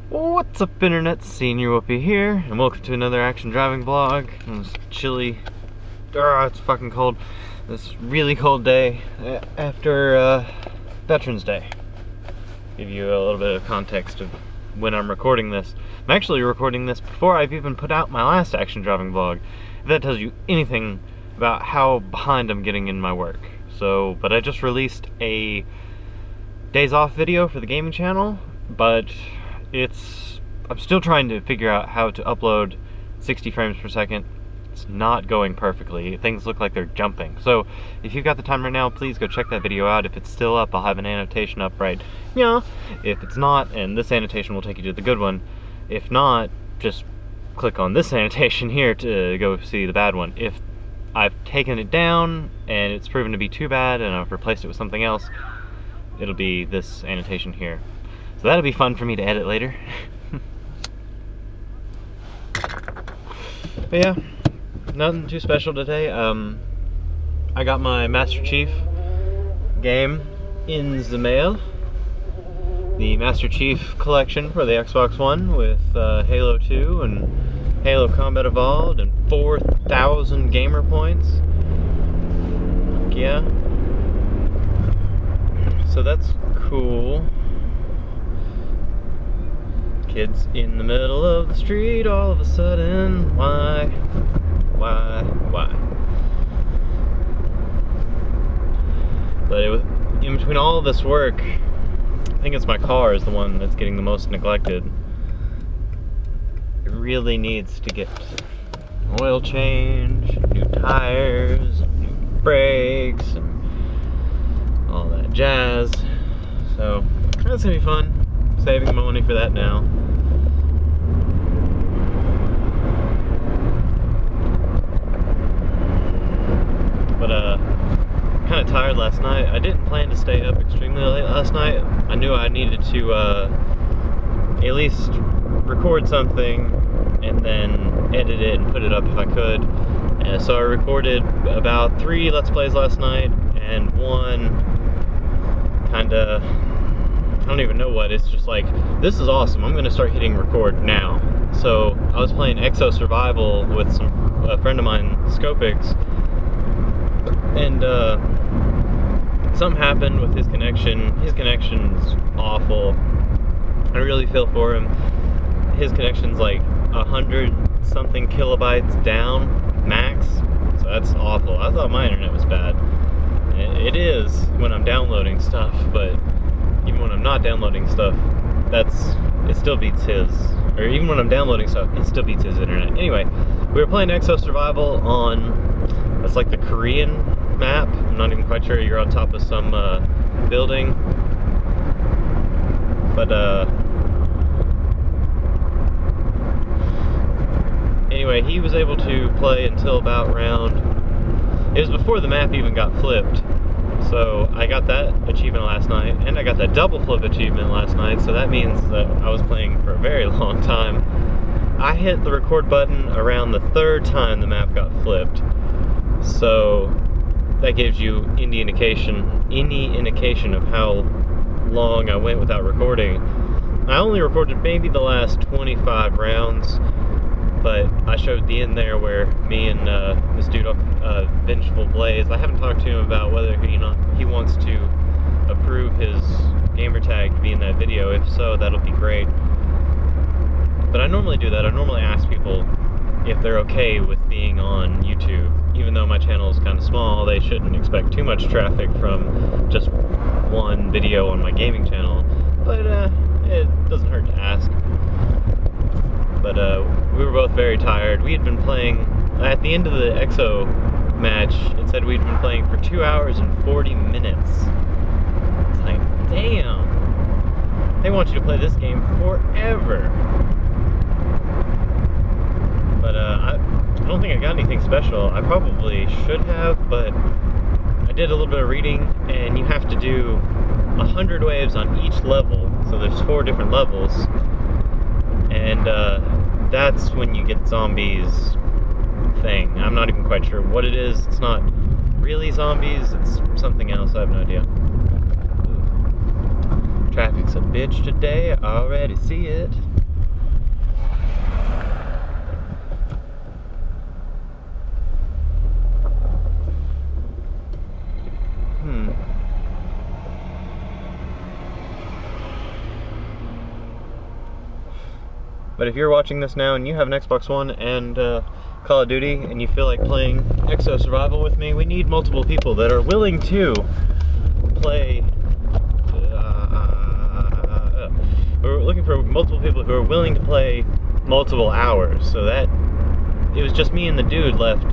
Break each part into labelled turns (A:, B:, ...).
A: What's up, internet? Senior Whoopy here, and welcome to another action driving vlog. It's chilly. It's fucking cold. This really cold day after Veterans Day. Give you a little bit of context of when I'm recording this. I'm actually recording this before I've even put out my last action driving vlog. If that tells you anything about how behind I'm getting in my work. But I just released a days off video for the gaming channel, but I'm still trying to figure out how to upload 60 frames per second. It's not going perfectly. Things look like they're jumping. So if you've got the time right now, please go check that video out. If it's still up, I'll have an annotation up right now. If it's not, and this annotation will take you to the good one. If not, just click on this annotation here to go see the bad one. If I've taken it down and it's proven to be too bad and I've replaced it with something else, it'll be this annotation here. So that'll be fun for me to edit later. But yeah, nothing too special today. I got my Master Chief game in the mail. The Master Chief collection for the Xbox One with Halo 2 and Halo Combat Evolved and 4,000 gamer points. Yeah. So that's cool. Kids in the middle of the street all of a sudden. Why? But in between all of this work, I think it's my car is the one that's getting the most neglected. It really needs to get oil change, new tires, new brakes, and all that jazz. So that's gonna be fun. Saving money for that now. But kind of tired last night. I didn't plan to stay up extremely late last night. I knew I needed to at least record something and then edit it and put it up if I could. So I recorded about 3 Let's Plays last night and one kinda, I don't even know what, it's just like, this is awesome, I'm gonna start hitting record now. So I was playing Exo Survival with a friend of mine, Scopix, and something happened with his connection. His connection's awful. I really feel for him. His connection's like 100-something kilobytes down, max, so that's awful. I thought my internet was bad. It is when I'm downloading stuff, but even when I'm not downloading stuff, it still beats his. Or even when I'm downloading stuff, it still beats his internet. Anyway, we were playing Exo Survival on, that's like the Korean map. I'm not even quite sure. You're on top of some building. But anyway, he was able to play until about round, it was before the map even got flipped. So I got that achievement last night, and I got that double flip achievement last night, so that means that I was playing for a very long time. I hit the record button around the 3rd time the map got flipped. So that gives you any indication of how long I went without recording. I only recorded maybe the last 25 rounds, but I showed the end there where me and this dude, Vengeful Blaze, I haven't talked to him about whether he wants to approve his gamertag to be in that video. If so, that'll be great. But I normally do that. I normally ask people if they're okay with being on YouTube. Even though my channel is kind of small, they shouldn't expect too much traffic from just one video on my gaming channel. But it doesn't hurt to ask. But we were both very tired. We had been playing, at the end of the Exo match, it said we'd been playing for 2 hours and 40 minutes. It's like, damn. They want you to play this game forever. But I don't think I got anything special. I probably should have, but I did a little bit of reading, and you have to do 100 waves on each level. So there's 4 different levels. And that's when you get zombies thing. I'm not even quite sure what it is. It's not really zombies, it's something else. I have no idea. Traffic's a bitch today, I already see it. But if you're watching this now and you have an Xbox One and Call of Duty and you feel like playing Exo Survival with me, we need multiple people that are willing to play. We're looking for multiple people who are willing to play multiple hours. So that it was just me and the dude left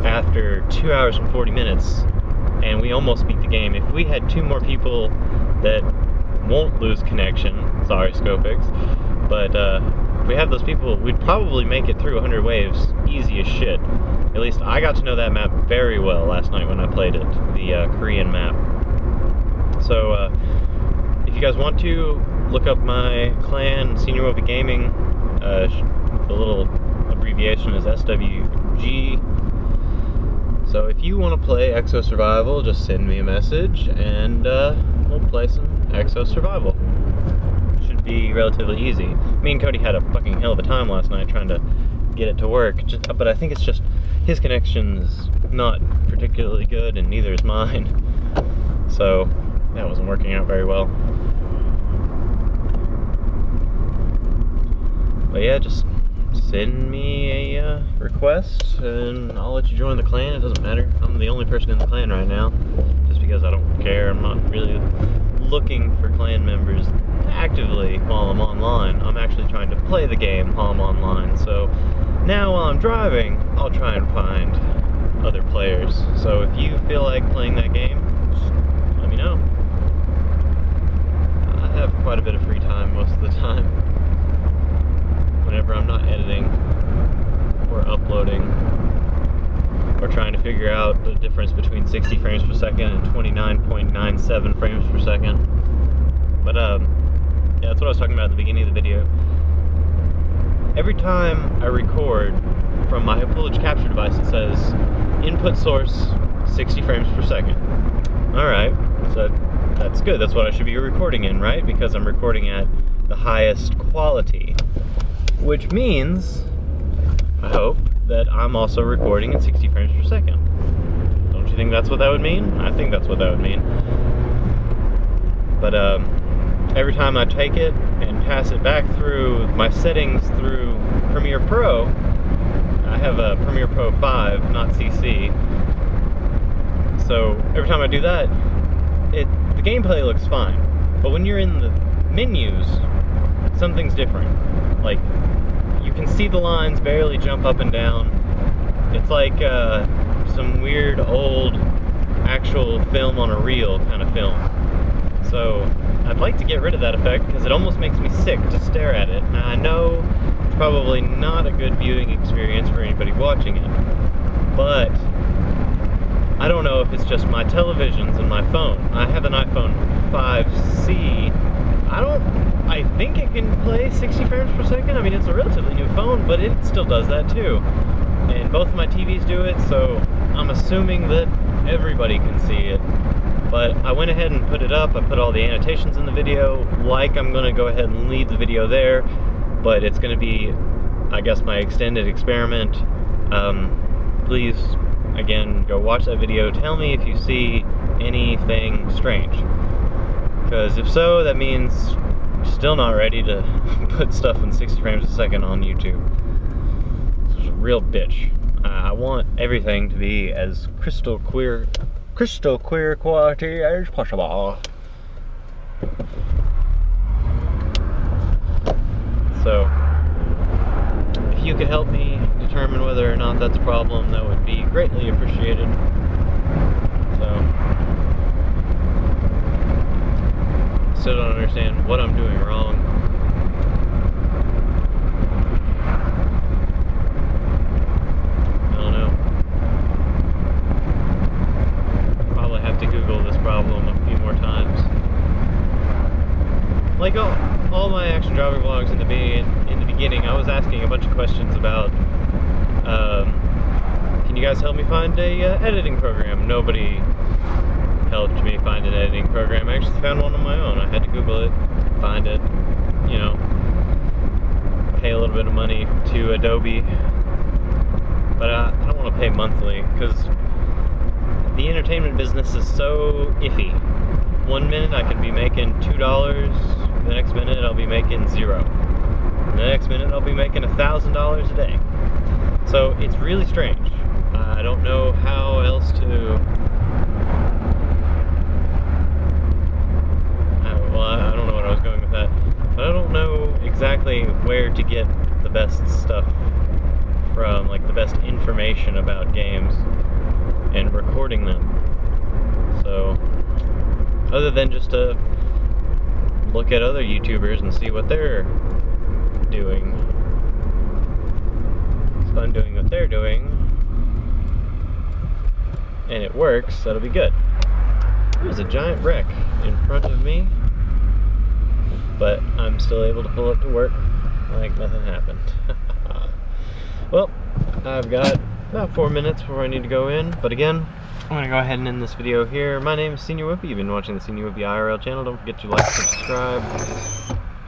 A: after 2 hours and 40 minutes, and we almost beat the game. If we had 2 more people that won't lose connection, sorry Scopix, but if we have those people, we'd probably make it through 100 waves easy as shit. At least I got to know that map very well last night when I played it, the Korean map. So if you guys want to, look up my clan, Senior Whoopy Gaming. The little abbreviation is SWG. So if you want to play Exo Survival, just send me a message and we'll play some Exo Survival. Should be relatively easy. Me and Cody had a fucking hell of a time last night trying to get it to work, but I think it's just his connection's not particularly good and neither is mine. So that wasn't working out very well. But yeah, just send me a request and I'll let you join the clan. It doesn't matter. I'm the only person in the clan right now, just because I don't care. I'm not really looking for clan members actively while I'm online. I'm actually trying to play the game while I'm online. So now while I'm driving, I'll try and find other players. So if you feel like playing that game, just let me know. I have quite a bit of free time most of the time, whenever I'm not editing or uploading or trying to figure out the difference between 60 frames per second and 29.97 frames per second. But yeah, that's what I was talking about at the beginning of the video. Every time I record from my high voltage capture device, it says input source 60 frames per second. Alright, so that's good. That's what I should be recording in, right? Because I'm recording at the highest quality. Which means, I hope, that I'm also recording at 60 frames per second. Don't you think that's what that would mean? I think that's what that would mean. But every time I take it and pass it back through my settings through Premiere Pro, I have a Premiere Pro 5, not CC. So every time I do that, the gameplay looks fine. But when you're in the menus, something's different. Like, you can see the lines barely jump up and down. It's like some weird old actual film on a reel kind of film. So I'd like to get rid of that effect because it almost makes me sick to stare at it. Now I know it's probably not a good viewing experience for anybody watching it, but I don't know if it's just my televisions and my phone. I have an iPhone 5C. I think it can play 60 frames per second. I mean, it's a relatively new phone, but it still does that too. And both of my TVs do it, so I'm assuming that everybody can see it. But I went ahead and put it up. I put all the annotations in the video, like I'm gonna go ahead and leave the video there, but it's gonna be, I guess, my extended experiment. Please, again, go watch that video. Tell me if you see anything strange. Because if so, that means I'm still not ready to put stuff in 60 frames a second on YouTube. This is a real bitch. I want everything to be as crystal clear quality as possible. So, if you could help me determine whether or not that's a problem, that would be greatly appreciated. So, still don't understand what I'm doing wrong. I don't know. Probably have to Google this problem a few more times. Like all my action driving vlogs in the beginning, I was asking a bunch of questions about, can you guys help me find a editing program? Nobody helped me find an editing program. I actually found one on my own. I had to Google it, find it, you know, pay a little bit of money to Adobe. But I don't want to pay monthly, because the entertainment business is so iffy. One minute I could be making $2, the next minute I'll be making $0. The next minute I'll be making $1,000 a day. So it's really strange. I don't know how else to... I don't know what I was going with that. But I don't know exactly where to get the best stuff from, like the best information about games and recording them. So, other than just to look at other YouTubers and see what they're doing. So I'm doing what they're doing, and it works, that'll be good. There's a giant wreck in front of me, but I'm still able to pull up to work like nothing happened. Well, I've got about 4 minutes before I need to go in, but again, I'm going to go ahead and end this video here. My name is Senior Whoopy. You've been watching the Senior Whoopy IRL channel. Don't forget to like, subscribe,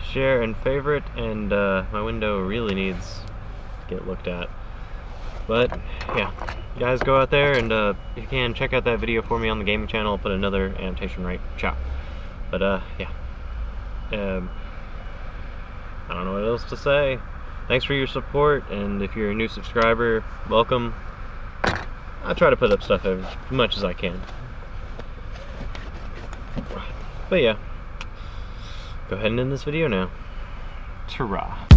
A: share, and favorite, and my window really needs to get looked at. But, yeah, guys, go out there, and if you can, check out that video for me on the gaming channel. I'll put another annotation right. Ciao. But, yeah. I don't know what else to say. Thanks for your support, and if you're a new subscriber, welcome. I try to put up stuff as much as I can. But yeah, go ahead and end this video now. Ta-ra.